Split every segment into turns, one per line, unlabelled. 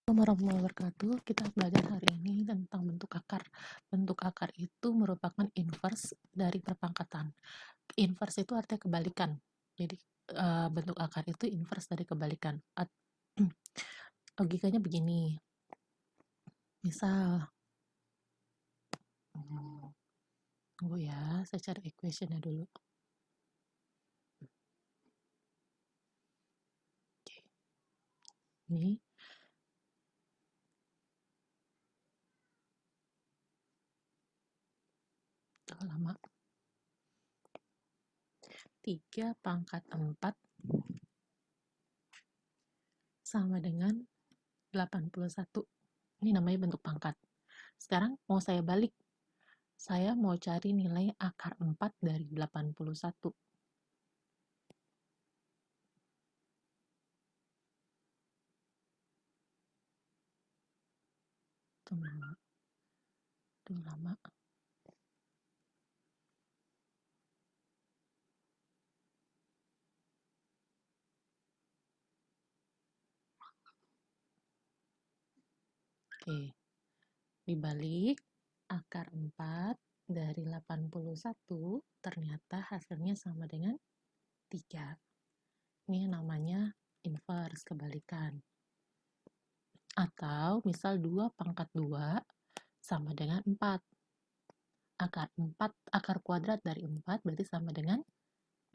Warahmatullahi wabarakatuh. Kita belajar hari ini tentang bentuk akar. Bentuk akar itu merupakan inverse dari perpangkatan. Inverse itu artinya kebalikan. Jadi bentuk akar itu inverse dari kebalikan. Logikanya begini. Misal, tunggu ya, saya cari equationnya dulu. Oke. Ini lama. 3/4 sama dengan 81. Ini namanya bentuk pangkat. Sekarang mau saya balik. Saya mau cari nilai akar 4 dari 81. Tunggu lama. Oke, dibalik akar 4 dari 81 ternyata hasilnya sama dengan 3. Ini namanya inverse, kebalikan. Atau misal 2/2 sama dengan 4. Akar kuadrat dari 4 berarti sama dengan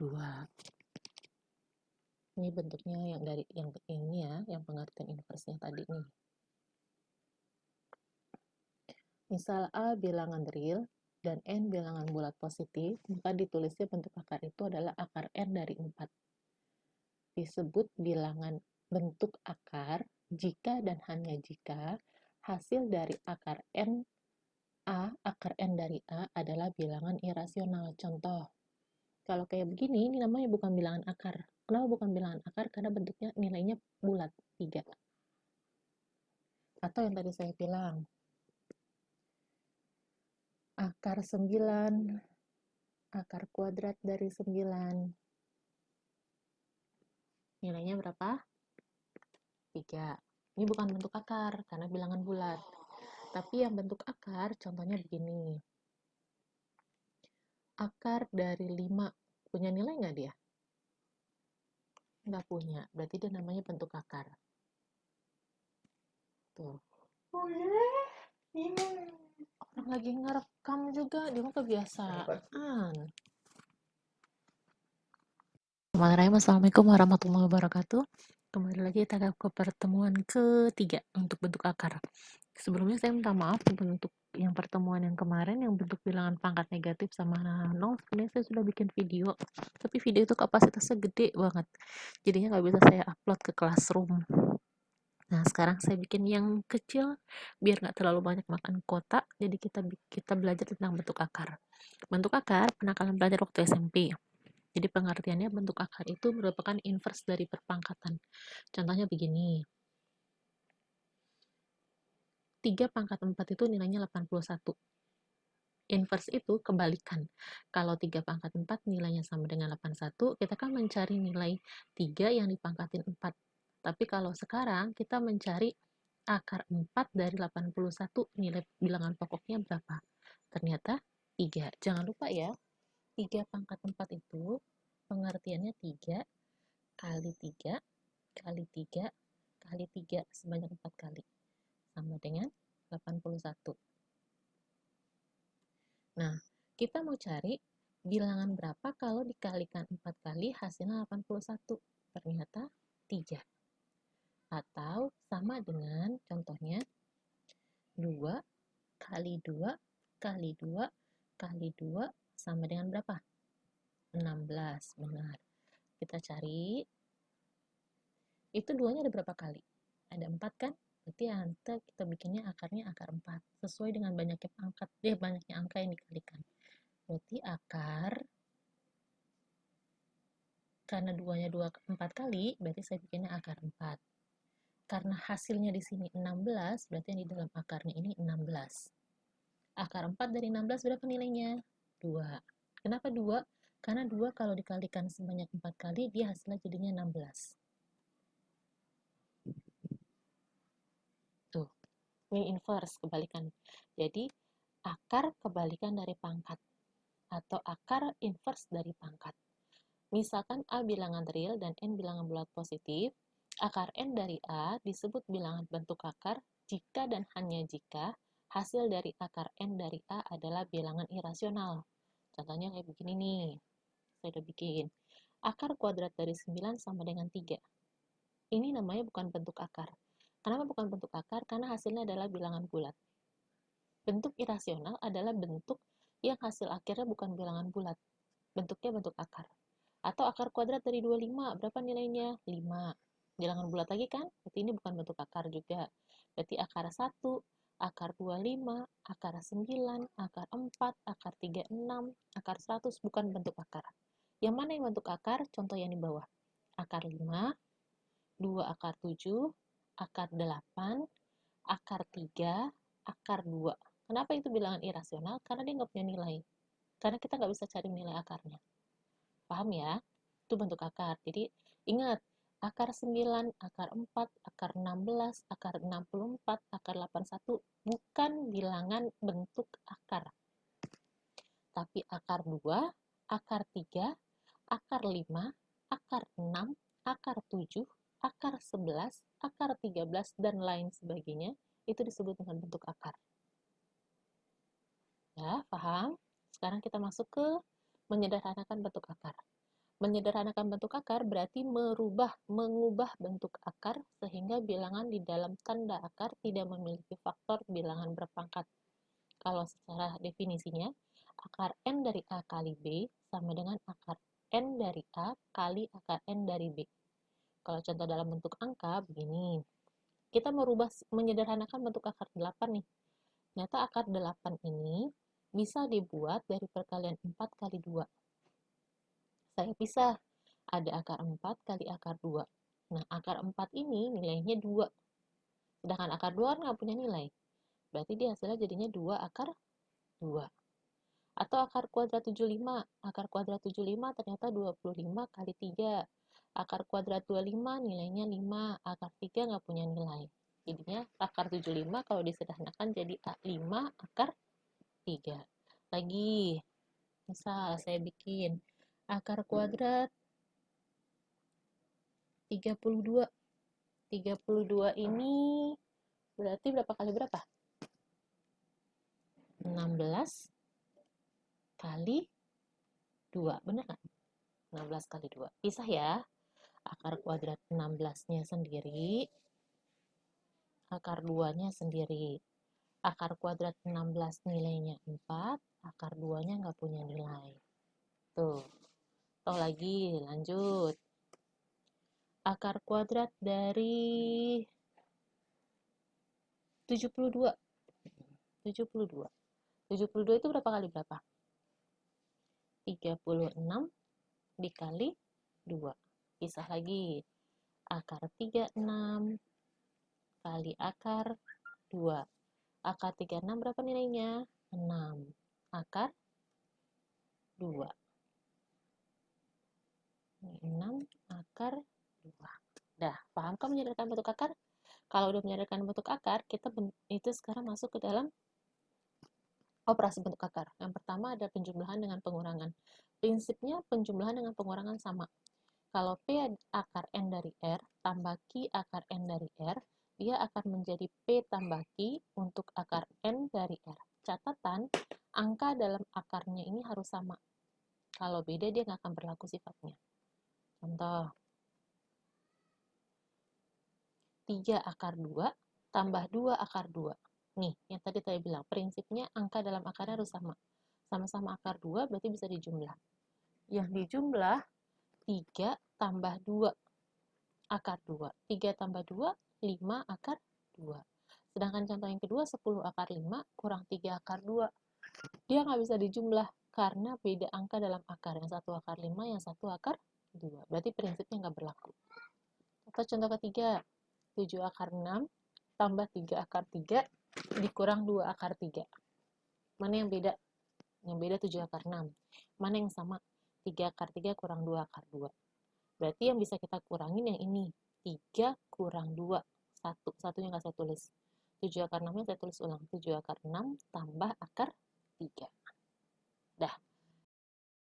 2. Ini bentuknya yang dari yang ini ya, yang pengertian inverse-nya tadi nih. Misal A bilangan real dan N bilangan bulat positif, maka ditulisnya bentuk akar itu adalah akar N dari 4. Disebut bilangan bentuk akar jika dan hanya jika hasil dari akar N dari A adalah bilangan irasional. Contoh, kalau kayak begini, ini namanya bukan bilangan akar. Kenapa bukan bilangan akar? Karena bentuknya nilainya bulat, 3. Atau yang tadi saya bilang, akar 9, akar kuadrat dari 9. Nilainya berapa? 3. Ini bukan bentuk akar, karena bilangan bulat. Tapi yang bentuk akar, contohnya begini. Akar dari 5, punya nilai nggak dia? Nggak punya, berarti dia namanya bentuk akar. Tuh. Orang lagi ngerekam juga, dia mah kebiasaan. Assalamualaikum warahmatullahi wabarakatuh. Kembali lagi kita ke pertemuan ketiga untuk bentuk akar. Sebelumnya saya minta maaf untuk yang pertemuan yang kemarin yang bentuk bilangan pangkat negatif sama 0. Sebenarnya saya sudah bikin video, tapi video itu kapasitasnya gede banget, jadinya nggak bisa saya upload ke Classroom. Nah, sekarang saya bikin yang kecil biar nggak terlalu banyak makan kuota. Jadi kita belajar tentang bentuk akar. Bentuk akar pernah kalian belajar waktu SMP. Jadi pengertiannya bentuk akar itu merupakan inverse dari perpangkatan. Contohnya begini. 3/4 itu nilainya 81. Inverse itu kebalikan. Kalau 3/4 nilainya sama dengan 81, kita kan mencari nilai 3 yang dipangkatin 4. Tapi kalau sekarang kita mencari akar 4 dari 81, nilai bilangan pokoknya berapa? Ternyata 3. Jangan lupa ya, 3/4 itu pengertiannya 3 kali 3 kali 3 kali 3 sebanyak 4 kali. Sama dengan 81. Nah, kita mau cari bilangan berapa kalau dikalikan 4 kali hasilnya 81. Ternyata 3. Atau sama dengan contohnya 2 kali 2 kali 2 kali 2 sama dengan berapa? 16, benar. Kita cari, itu 2-nya ada berapa kali? Ada 4 kan? Berarti kita bikinnya akarnya akar 4. Sesuai dengan banyaknya angka yang dikalikan. Berarti akar, karena 2-nya 4 kali, berarti saya bikinnya akar 4. Karena hasilnya di sini 16, berarti yang di dalam akarnya ini 16. Akar 4 dari 16 berapa nilainya? 2. Kenapa 2? Karena 2 kalau dikalikan sebanyak 4 kali, dia hasilnya jadinya 16. inverse, kebalikan. Jadi, akar kebalikan dari pangkat atau akar inverse dari pangkat. Misalkan A bilangan real dan N bilangan bulat positif, akar N dari A disebut bilangan bentuk akar jika dan hanya jika hasil dari akar N dari A adalah bilangan irasional. Contohnya kayak begini nih, saya udah bikin. Akar kuadrat dari 9 sama dengan 3. Ini namanya bukan bentuk akar. Kenapa bukan bentuk akar? Karena hasilnya adalah bilangan bulat. Bentuk irasional adalah bentuk yang hasil akhirnya bukan bilangan bulat. Bentuknya bentuk akar. Atau akar kuadrat dari 25, berapa nilainya? 5. Bilangan bulat lagi kan? Berarti ini bukan bentuk akar juga. Berarti akar 1, akar 25, akar 9, akar 4, akar 36, akar 100 bukan bentuk akar. Yang mana yang bentuk akar? Contoh yang di bawah. Akar 5, 2 akar 7, akar 8, akar 3, akar 2. Kenapa itu bilangan irasional? Karena dia nggak punya nilai. Karena kita nggak bisa cari nilai akarnya. Paham ya? Itu bentuk akar. Jadi ingat, akar 9, akar 4, akar 16, akar 64, akar 81 bukan bilangan bentuk akar. Tapi akar 2, akar 3, akar 5, akar 6, akar 7, akar 11, akar 13, dan lain sebagainya, itu disebut dengan bentuk akar. Ya, paham? Sekarang kita masuk ke menyederhanakan bentuk akar. Menyederhanakan bentuk akar berarti mengubah bentuk akar sehingga bilangan di dalam tanda akar tidak memiliki faktor bilangan berpangkat. Kalau secara definisinya, akar N dari A kali B sama dengan akar N dari A kali akar N dari B. Kalau contoh dalam bentuk angka, begini. Kita menyederhanakan bentuk akar 8 nih. Ternyata akar 8 ini bisa dibuat dari perkalian 4 kali 2. Saya pisah. Ada akar 4 kali akar 2. Nah, akar 4 ini nilainya 2. Sedangkan akar 2 kan nggak punya nilai. Berarti dia hasilnya jadinya 2 akar 2. Atau akar kuadrat 75. Akar kuadrat 75 ternyata 25 kali 3. Akar kuadrat 25 nilainya 5. Akar 3 nggak punya nilai. Jadinya akar 75 kalau disederhanakan jadi 5 akar 3. Lagi, misal saya bikin akar kuadrat 32. 32 ini berarti berapa kali berapa? 16 kali 2, bener kan? 16 kali 2. Pisah ya. Akar kuadrat 16-nya sendiri, akar 2-nya sendiri. Akar kuadrat 16 nilainya 4, akar 2-nya nggak punya nilai. Tuh. Toh lagi, lanjut. Akar kuadrat dari 72. 72. 72 itu berapa kali berapa? 36 dikali 2. Pisah lagi. Akar 36 kali akar 2. Akar 36 berapa nilainya? 6. Akar 2. 6 akar 2. Dah, paham kan menyederhanakan bentuk akar? Kalau udah menyederhanakan bentuk akar, kita itu sekarang masuk ke dalam operasi bentuk akar. Yang pertama ada penjumlahan dengan pengurangan. Prinsipnya penjumlahan dengan pengurangan sama. Kalau P akar N dari R tambah Q akar N dari R, dia akan menjadi P tambah Q untuk akar N dari R. Catatan, angka dalam akarnya ini harus sama. Kalau beda, dia nggak akan berlaku sifatnya. Contoh, 3 akar 2 tambah 2 akar 2. Nih, yang tadi saya bilang, prinsipnya angka dalam akarnya harus sama. Sama-sama akar 2 berarti bisa dijumlah. Yang dijumlah 3 tambah 2 akar 2. 3 tambah 2, 5 akar 2. Sedangkan contoh yang kedua, 10 akar 5 kurang 3 akar 2. Dia nggak bisa dijumlah karena beda angka dalam akar. Yang satu akar 5, yang satu akar 2. Berarti prinsipnya nggak berlaku. Atau contoh ketiga, 7 akar 6 tambah 3 akar 3 dikurang 2 akar 3. Mana yang beda? Yang beda 7 akar 6. Mana yang sama? 3 akar 3 kurang 2 akar 2. Berarti yang bisa kita kurangin yang ini. 3 kurang 2. 1. Satunya nggak saya tulis. 7 akar 6-nya saya tulis ulang. 7 akar 6 tambah akar 3.